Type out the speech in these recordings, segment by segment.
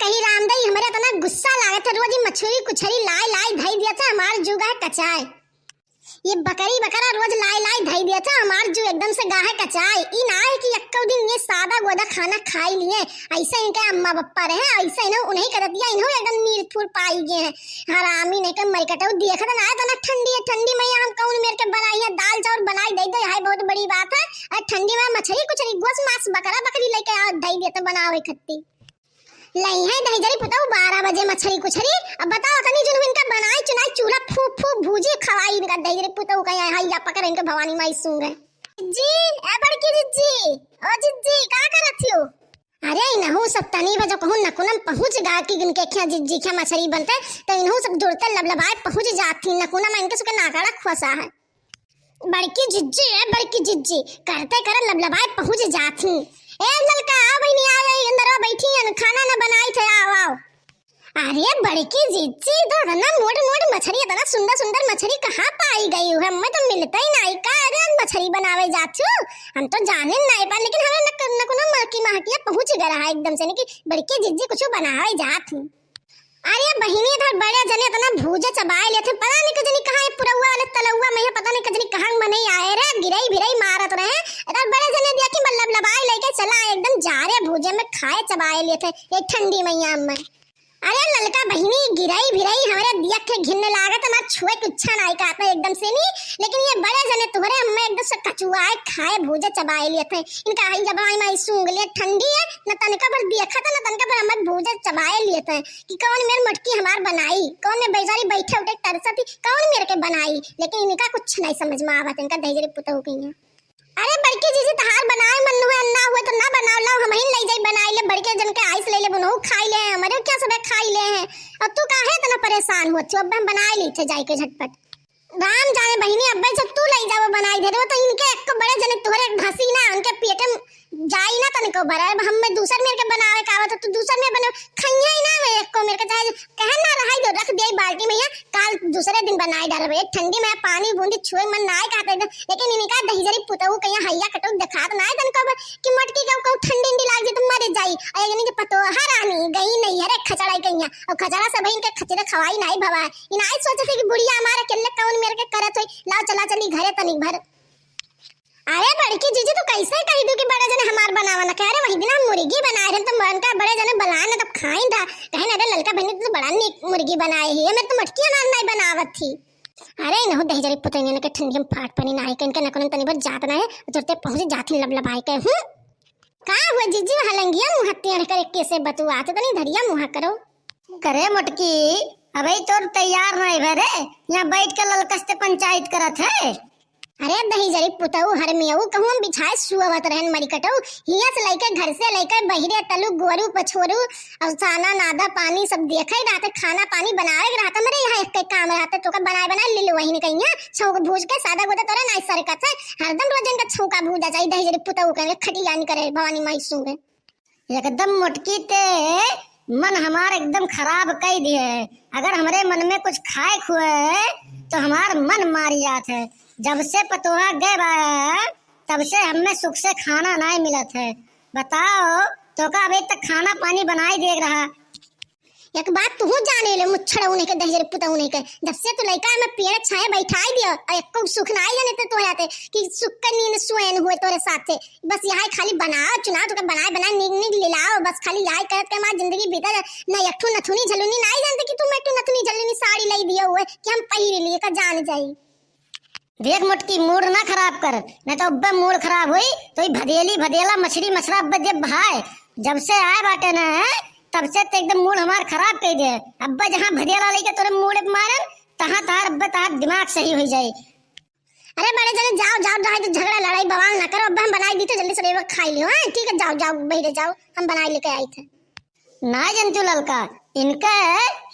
कहीं रामदाई हमारे इतना गुस्सा लागे थे, रोज मछली कुछरी लाई लाई धई दिया था हमार जुगा है कचाए। ये बकरी बकरा रोज लाई लाई धई दिया था हमार जू एकदम से गाहे कचाए। ई ना है कि एक दिन ये सादा गोदा खाना खाई लिए, ऐसे इनके अम्मा बप्पा रहे, ऐसे इन्हों उन्हीं कर दिया, इन्हों एकदम मीरपुर पाई गए हैं। हरामी ने के मरकटो देखा था ना, तो ना ठंडी है ठंडी मैया हम कौन मेरे के बनाई है, दाल चावल बनाई दे दे, हाय बहुत बड़ी बात है। और ठंडी में मछली कुछरी गोस मांस बकरा बकरी लेके आ धई देते बनावे खत्ती लई है दही जरी पुताऊ 12 बजे मछली कुछरी। अब बताओ तनी जुन इनका बनाई चुनाई चूल्हा फूक फूक भूजी खवाई इनका दही जरी पुताऊ का यहाँ या पकड़ इनके भवानी माई सुन रहे जी। ए बड़की जिज्जी, ओ जिज्जी का करत हो? अरे इनहु सब तनी बजे कहूं नकुनम पहुंच गा कि इनके क्या जिज्जी क्या मछली बनते तो इनहु सब जुड़ते लबलबाए पहुंच जाती नकुनम इनके सुके नाकाड़ा खोसा है। बड़की जिज्जी है बड़की जिज्जी करते कर लबलबाए पहुंच जाती। ए ललका आ बहनी आ गई अंदर आ बैठी है खाना ना बनाई थे आओ आओ। अरे बड़की जिज्जी तो ना मोट मोट मछली इतना सुंदर सुंदर मछली कहाँ पाई गई है, हमें तो मिलता ही नहीं का। अरे मछली बनावे जाती हम तो जाने नहीं पा, लेकिन हमें न कोनो मलकी महकिया पहुंच गया है एकदम से कि बड़की जिज्जी कुछ बनावे जाती। अरे बहिनी इधर बड़े जने इतना भूजे चबाए लेते, पता नहीं कजनी कहां है पुरवा वाले तलवा में पता नहीं कजनी कहां मने आए रे गिरई भिरई मारत रहे। इधर बड़े जने दिया कि बल्लब लबाए लेके चला एकदम जा रे भूजे में खाए चबाए लेते ये ठंडी मैया में। अरे ललका बहिनी गिरई भिरई हमारे दिया के घिनने लागत हमार छुए की इच्छा नहीं कहता एकदम से नहीं, लेकिन ये बड़े जने तुम्हारे अम्मा एकदम से कचुआए खाए भूजे चबाए लेते इनका हई जब आई सूंघ ले ठंडी है न तनका पर देखा था न तनका पर हमारे भूजे चबाए लेते कि कौन मेरे मटकी हमार बनाई, कौन ने बेचारी बैठे उठे तरसती कौन मेरे के बनाई, लेकिन इनका कुछ नहीं समझ में आवत इनका दहेजरी पुतहु की है। अरे बड़की जी तहार बनाए मन हुए अन्ना हुए तो ना बनाओ लाओ हम ही ले जाई बनाई ले बड़के जन के आइस ले ले बनो खाई ले हमारे क्या सब खाई ले हैं। अब तू काहे इतना परेशान हो अब हम बनाए ली थे जाई के झटपट। राम जाने बहिनी अब जब तू ले जाओ बनाई दे दो तो इनके एक बड़े जने तोरे घसी ना उनके पेट में जाई ना तनको भरा हम में दूसर मेरे के बनावे का आवत तो दूसर में बनो खइया ही ना में एक को मेरे के चाहे कह ना रहाई दो रख दे बाल्टी में काल दूसरे दिन बनाई डालबे ठंडी में पानी बूंदी छुए मन ना कहते लेकिन इनका दहीजरी पुतहु कहीं हैया कटो दिखात ना तनको कि मटकी को ठंडी नी लाग जे तुम मर जाई आ यानी के पतो हरानी गई नहीं अरे खचड़ाई कहिया और खचड़ा सब इनके खचरे खवाई नहीं भवा इनाई सोचते कि बुढ़िया हमारे केले कौन मेरे के करत होई लाओ चला चली घरे तनिक भर। अरे बड़की जीजी तो कैसे कह दू कि बड़े जने हमार बनावा ना कह रहे वही दिन हम मुर्गी बनाए रहे तो मन का बड़े जने बनाए ना तब खाई था कहे ना रे ललका बहनी तो बड़ा नीक मुर्गी बनाई है मैं तो मटकी अनार नहीं बनावत थी। अरे न दही जरी पुतनी ने के ठंडी में फाट पानी ना के इनके नकन तनी पर जात ना है तुरते पहुंच जाती लबलबाई के का हुआ जीजी हलंगिया मुंह हत्ती कर कैसे बतुआते तनी धरिया मुंह करो करे मटकी अबे तो तैयार नहीं भरे यहाँ बैठ के ललकस्ते पंचायत करत है। अरे दही जरी पुतहु हर मियाऊ कहूं बिछाए सुवत रहन मरी कटऊ हिया से लेके घर से लेके बहिरे तलु गोरू पछोरू और साना नादा पानी सब देखई रहते खाना पानी बनाए रहता मेरे यहाँ एक काम रहता तो का बनाए ले लो वही ने कहिया छौक भूज के सादा गोदा तोरे नाइ सरकत है हरदम रोजन का छौका भूजा चाहिए दही जरी पुतहु के खटिया नहीं करे भवानी माई सूंगे एकदम मटकी ते मन हमार एकदम खराब कई दिए। अगर हमारे मन में कुछ खाए खुए तो हमार मन मारी जात है। जब से पतोहा गए बा तब से हमें सुख से खाना नहीं मिलत है। बताओ तो का अभी तक खाना पानी बनाई देख रहा। एक बात तू जाने ले मुच्छड़ा उन्हें के दहेजरी पुतहु नहीं के जब से तू लइका में पेड़ छाए बैठाई दियो और एको सुख ना जाने ते तो आते कि सुख का नींद सुएन हुए तोरे साथे बस यहां खाली बना चुना तो बनाए बना निग निग लिलाओ बस खाली यही करत के हमार जिंदगी बीता ना एकठू नथुनी झलुनी नहीं जानते कि तुम एकठू नथुनी झलुनी साड़ी लई दियो हुए कि हम पहिर लिए का जान जाई। देख मुटकी मूड ना खराब कर नहीं तो अब्बे मूड खराब हुई तो भदेली भदेला मछली मछरा अब्बे जब भाई जब से आए बाटे ना तब से तो एकदम मूड हमार खराब कर दे। अब्बा जहाँ भदेला लेके तोरे मूड मारन तहाँ तार अब्बा तार दिमाग सही हो जाए। अरे बड़े जने जाओ जाओ रहा तो झगड़ा लड़ाई बवाल ना करो अब्बा हम बनाई दी तो जल्दी से रेवा खाई लियो हां ठीक है जाओ जाओ बहिरे जाओ हम बनाई लेके आई थे। ना जनतु ललका इनका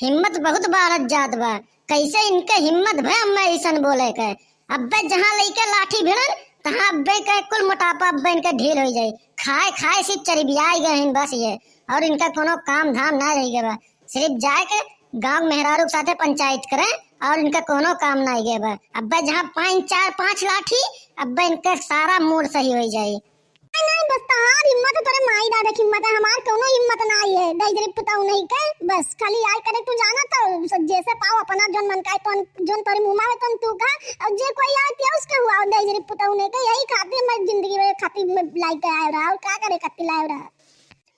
हिम्मत बहुत बारत जात बा कैसे इनके हिम्मत भे अम्मा ऐसन बोले के अब्बे जहाँ लेके लाठी भिड़न तहाँ अब्बे का कुल मोटापा अब्बे इनका ढील हो जाए खाए खाए सिर्फ चरिबियाई गए बस ये और इनका कोनो काम धाम ना रह गया सिर्फ जाए के गांव मेहरारू साथे पंचायत करें और इनका कोनो काम ना गया अब्बे जहाँ 5 4 5 लाठी अब्बे इनका सारा मूड सही हो जाए। नहीं बस तहार हिम्मत है, तोरे माई दादा की हिम्मत है, हमार कोनो हिम्मत नहीं है। दई पुताऊ नहीं के बस खाली आय करे तू जाना तो जैसे पाओ अपना जोन मन का तो जोन तोरे मुंह में तो तू का और जे कोई आए ते उसके हुआ दई पुताऊ नहीं के यही खातिर मैं जिंदगी में खातिर में लाइक आया रहा और का करे कत्ती लाया रहा।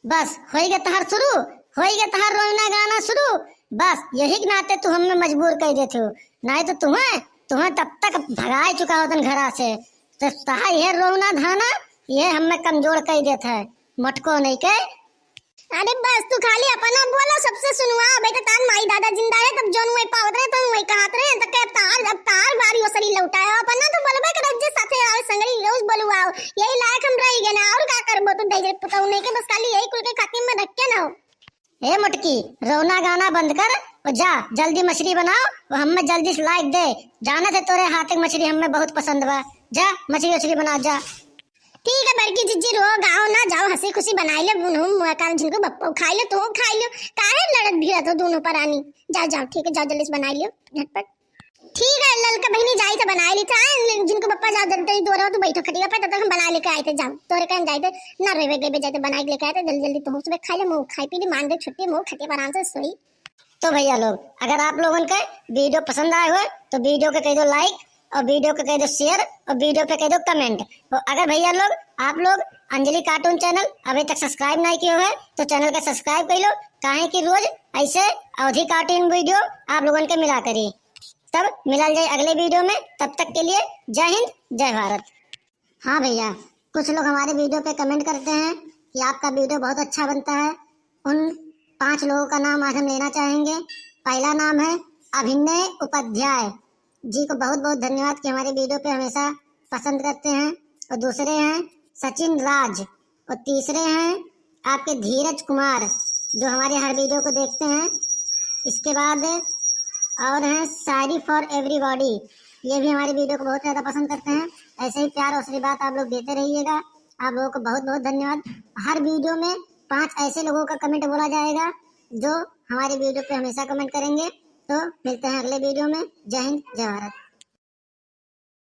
बस होइगे तहार शुरू, होइगे तहार रोना गाना शुरू। बस यही के नाते तू हमें मजबूर कर देते हो, नहीं तो तुम्हें तब तक भगाए चुका होतन घरा से। तो तहार ये रोना धाना ये हमें कमजोर कर देता है, मटको नहीं के। अरे बस तू खाली अपना बोला सबसे सुनवा बेटा तान माई दादा जिंदा है तब जोन वही पावत रहे तो वही कहत रहे तो के अब तार बारी ओसरी लौटाए अपना तो बोलबे कर जे साथे आवे संगरी रोज बोलवाओ यही लायक हम रह गए ना और का करबो तू दई पुताऊ नहीं के बस खाली यही कुल के खातिर में रख के ना हो। ए मुटकी रोना गाना बंद कर और जा जल्दी मछली बनाओ और हमें जल्दी से लाइक दे। जाना थे तोरे हाथ की मछली हमें बहुत पसंद बा, जा मछली बना जा। ठीक है बड़की जिज्जी रो गाओ ना जाओ हंसी खुशी बनाई ले बुनू मकान जिनको बप्पा खाई लो तो खाई लो काहे लड़त भिड़ा तो दोनों परानी। जाओ जाओ ठीक है जाओ जल्दी से बनाई लियो झटपट। ठीक है ललका बहनी जाई तो बनाई ली था जिनको बप्पा जाओ जल्दी दो रहो तो बैठो खटिया पे तब तक हम बना लेके आए थे। जाओ तोरे कहीं जाए थे ना रेवे गेबे जाते बना के लेके आए थे जल्दी जल्दी तो सुबह खाई ले मुंह खाई पी ली मान दे छुट्टी मुंह खटिया पर आराम से सोई। तो भैया लोग अगर आप लोगों के वीडियो पसंद आए हो तो वीडियो को कह दो लाइक और वीडियो को कह दो शेयर और वीडियो पे कह दो कमेंट। और अगर भैया लोग आप लोग अंजलि कार्टून चैनल अभी तक सब्सक्राइब नहीं किए है तो चैनल को सब्सक्राइब कर लो, काहे कि रोज ऐसे अवधि कार्टून वीडियो आप लोगों के मिला करी। तब मिला जाए अगले वीडियो में, तब तक के लिए जय हिंद जय भारत। हाँ भैया कुछ लोग हमारे वीडियो पे कमेंट करते हैं कि आपका वीडियो बहुत अच्छा बनता है। उन 5 लोगों का नाम आज हम लेना चाहेंगे। पहला नाम है अभिनय उपाध्याय जी को बहुत बहुत धन्यवाद कि हमारे वीडियो पे हमेशा पसंद करते हैं। और दूसरे हैं सचिन राज और तीसरे हैं आपके धीरज कुमार जो हमारे हर वीडियो को देखते हैं। इसके बाद और हैं शायरी फॉर एवरीबॉडी, ये भी हमारे वीडियो को बहुत ज़्यादा पसंद करते हैं। ऐसे ही प्यार और आशीर्वाद आप लोग देते रहिएगा। आप लोगों को बहुत बहुत धन्यवाद। हर वीडियो में 5 ऐसे लोगों का कमेंट बोला जाएगा जो हमारे वीडियो पे हमेशा कमेंट करेंगे। तो मिलते हैं अगले वीडियो में। जय हिंद जय भारत।